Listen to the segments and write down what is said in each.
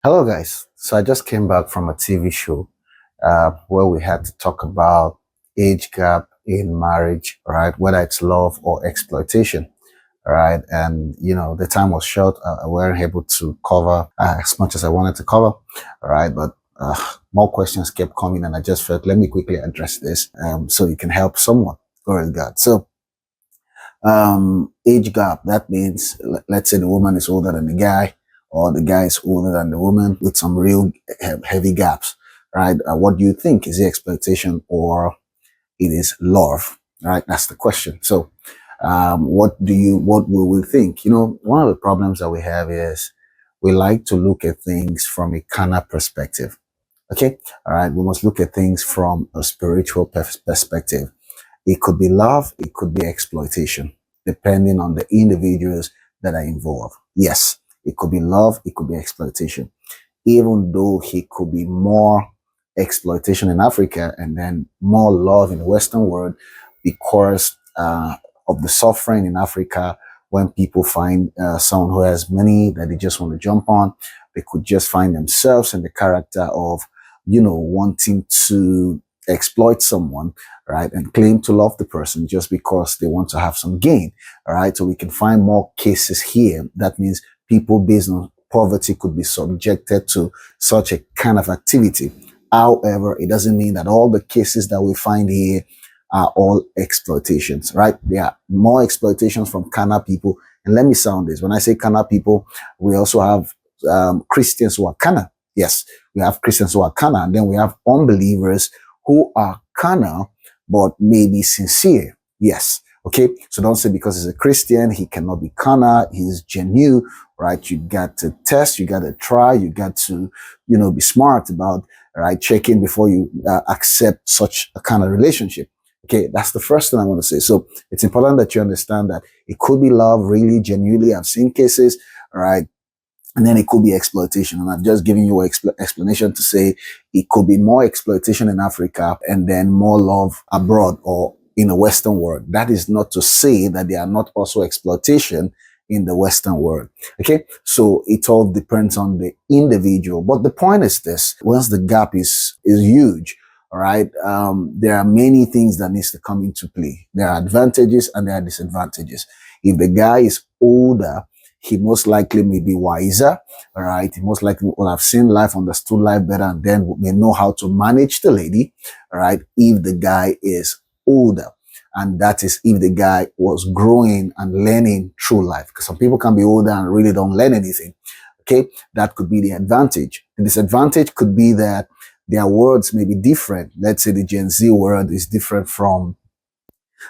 Hello, guys. So I just came back from a TV show where we had to talk about age gap in marriage, right? Whether it's love or exploitation, right? And the time was short. I weren't able to cover as much as I wanted to cover, right? But more questions kept coming, and I just felt let me quickly address this so you can help someone. Glory to God. So age gap, that means let's say the woman is older than the guy or the guy is older than the woman with some real heavy gaps, right? What do you think? Is it exploitation or it is love, right? That's the question. So what will we think? One of the problems that we have is we like to look at things from a carnal perspective. Okay. All right. We must look at things from a spiritual perspective. It could be love, it could be exploitation, depending on the individuals that are involved. Yes, it could be love, it could be exploitation. Even though he could be more exploitation in Africa and then more love in the Western world because of the suffering in Africa when people find someone who has money that they just want to jump on. They could just find themselves in the character of, wanting to exploit someone, right, and claim to love the person just because they want to have some gain, all right? So we can find more cases here. That means people based on poverty could be subjected to such a kind of activity. However, it doesn't mean that all the cases that we find here are all exploitations, right? There are more exploitations from Kana people. And let me sound this. When I say Kana people, we also have Christians who are Kana. Yes, we have Christians who are Kana. And then we have unbelievers who are carnal, but maybe sincere. Yes. Okay. So don't say because he's a Christian, he cannot be carnal. He's genuine, right? You got to test, you got to try, you got to, be smart about, right? Checking before you accept such a kind of relationship. Okay. That's the first thing I want to say. So it's important that you understand that it could be love, really, genuinely. I've seen cases, right? And then it could be exploitation. And I've just given you an explanation to say it could be more exploitation in Africa and then more love abroad or in the Western world. That is not to say that there are not also exploitation in the Western world. Okay. So it all depends on the individual. But the point is this, once the gap is huge, all right, there are many things that needs to come into play. There are advantages and there are disadvantages. If the guy is older, he most likely may be wiser, all right? He most likely will have seen life, understood life better, and then may know how to manage the lady, all right? If the guy is older. And that is if the guy was growing and learning through life. Because some people can be older and really don't learn anything. Okay. That could be the advantage. The disadvantage could be that their words may be different. Let's say the Gen Z word is different from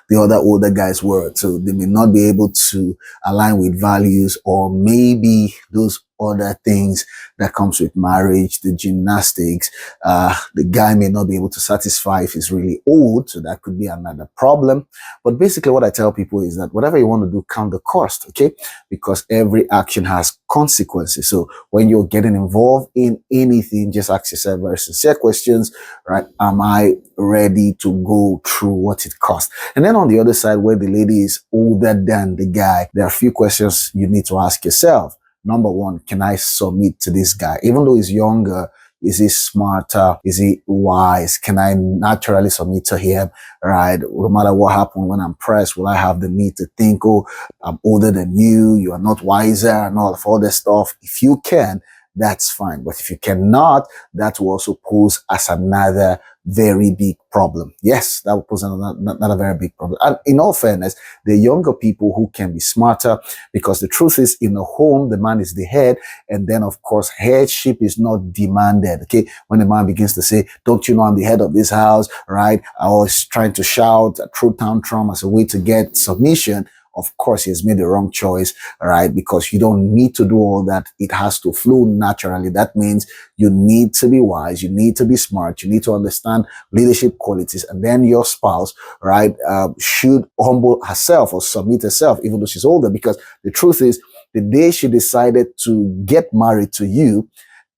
the other older guys were. So they may not be able to align with values or maybe those other things that comes with marriage, the gymnastics. The guy may not be able to satisfy if he's really old. So that could be another problem. But basically what I tell people is that whatever you want to do, count the cost. Okay. Because every action has consequences. So when you're getting involved in anything, just ask yourself very sincere questions, right? Am I ready to go through what it costs? And then on the other side, where the lady is older than the guy, there are a few questions you need to ask yourself. Number one, can I submit to this guy? Even though he's younger, is he smarter? Is he wise? Can I naturally submit to him? Right? No matter what happens when I'm pressed, will I have the need to think, oh, I'm older than you, you are not wiser, and all of this stuff? If you can, that's fine. But if you cannot, that will also pose as another very big problem. Yes, that will pose another very big problem. And in all fairness, the younger people who can be smarter, because the truth is in a home, the man is the head. And then, of course, headship is not demanded. Okay. When the man begins to say, don't you know I'm the head of this house, right? I was trying to shout, throw tantrum as a way to get submission. Of course, he has made the wrong choice, right? Because you don't need to do all that. It has to flow naturally. That means you need to be wise. You need to be smart. You need to understand leadership qualities. And then your spouse, right, should humble herself or submit herself, even though she's older. Because the truth is, the day she decided to get married to you,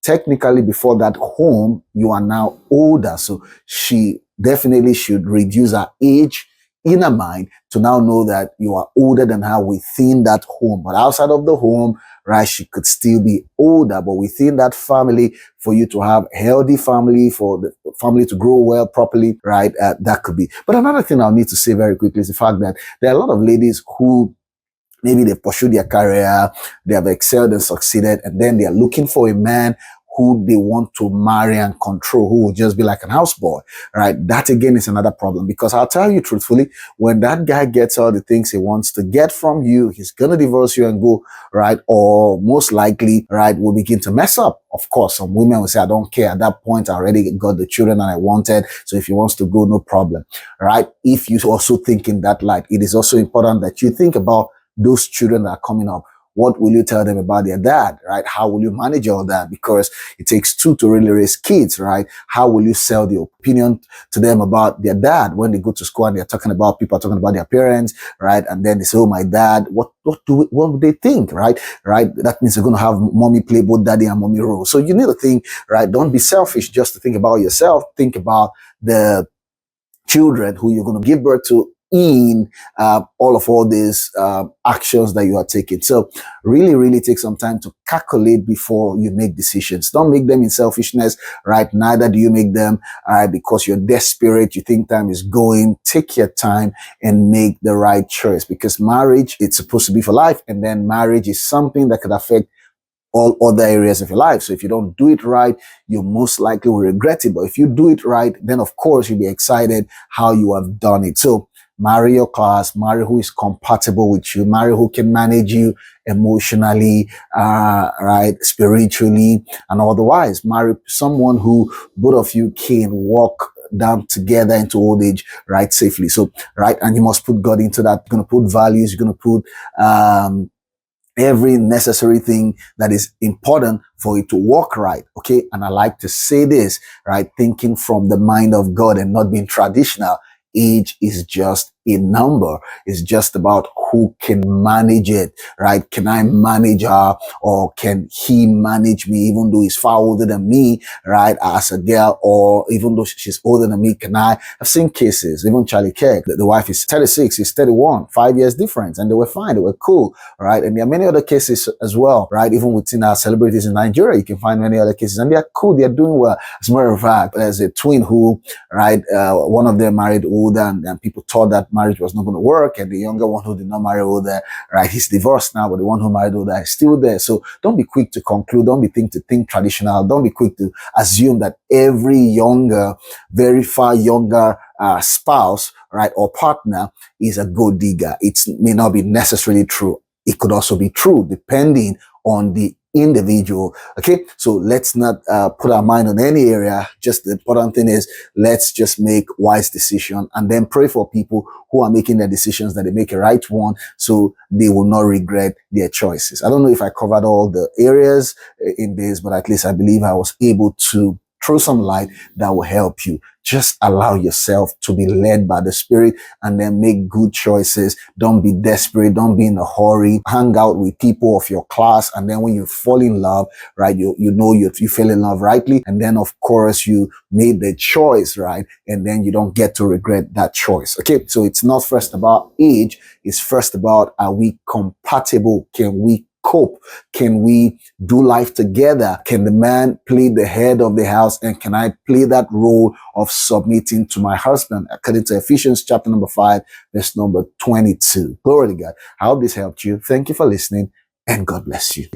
technically before that home, you are now older. So she definitely should reduce her age inner mind to now know that you are older than her within that home. But outside of the home, right, she could still be older. But within that family, for you to have a healthy family, for the family to grow well properly, right, that could be. But another thing I'll need to say very quickly is the fact that there are a lot of ladies who maybe they've pursued their career, they have excelled and succeeded, and then they are looking for a man who they want to marry and control, who will just be like an houseboy, right? That again is another problem, because I'll tell you truthfully, when that guy gets all the things he wants to get from you, he's gonna divorce you and go, right? Or most likely, right, will begin to mess up. Of course, some women will say, I don't care. At that point, I already got the children that I wanted. So if he wants to go, no problem, right? If you also think in that light, it is also important that you think about those children that are coming up. What will you tell them about their dad, right? How will you manage all that? Because it takes two to really raise kids, right? How will you sell the opinion to them about their dad when they go to school and they're talking about, people are talking about their parents, right? And then they say, oh, my dad, what would they think, right? Right? That means they're going to have mommy play both daddy and mommy role. So you need to think, right? Don't be selfish just to think about yourself. Think about the children who you're going to give birth to in all these actions that you are taking. So really, really take some time to calculate before you make decisions. Don't make them in selfishness, right? Neither do you make them because you're desperate, you think time is going. Take your time and make the right choice, because marriage, it's supposed to be for life. And then marriage is something that could affect all other areas of your life. So if you don't do it right, you most likely will regret it. But if you do it right, then of course you'll be excited how you have done it. So marry your class, marry who is compatible with you, marry who can manage you emotionally, right, spiritually, and otherwise. Marry someone who both of you can walk down together into old age, right, safely. So, right, and you must put God into that. You're going to put values, you're going to put, every necessary thing that is important for it to work right. Okay. And I like to say this, right? Thinking from the mind of God and not being traditional. Age is just a number. It's just about who can manage it, right? Can I manage her, or can he manage me, even though he's far older than me, right? As a girl, or even though she's older than me, can I? I've seen cases, even Charlie Kirk, the wife is 36, he's 31, 5 years difference, and they were fine, they were cool, right? And there are many other cases as well, right? Even within our celebrities in Nigeria, you can find many other cases, and they're cool, they're doing well. As a matter of fact, there's a twin who, right, one of them married older, and people thought that marriage was not going to work, and the younger one who did not marry older, right, he's divorced now, but the one who married older is still there. So don't be quick to conclude, don't be quick to think traditional, don't be quick to assume that every younger, very far younger spouse, right, or partner is a gold digger. It may not be necessarily true. It could also be true depending on the individual. Okay, so let's not put our mind on any area. Just the important thing is, let's just make wise decision, and then pray for people who are making their decisions that they make a right one, so they will not regret their choices. I don't know if I covered all the areas in this, but at least I believe I was able to throw some light that will help you. Just allow yourself to be led by the Spirit, and then make good choices. Don't be desperate. Don't be in a hurry. Hang out with people of your class. And then when you fall in love, right, you know you fell in love rightly. And then of course you made the choice, right? And then you don't get to regret that choice. Okay. So it's not first about age. It's first about, are we compatible? Can we cope? Can we do life together? Can the man play the head of the house, and can I play that role of submitting to my husband, according to Ephesians chapter number 5, verse number 22. Glory to God. I hope this helped you. Thank you for listening, and God bless you.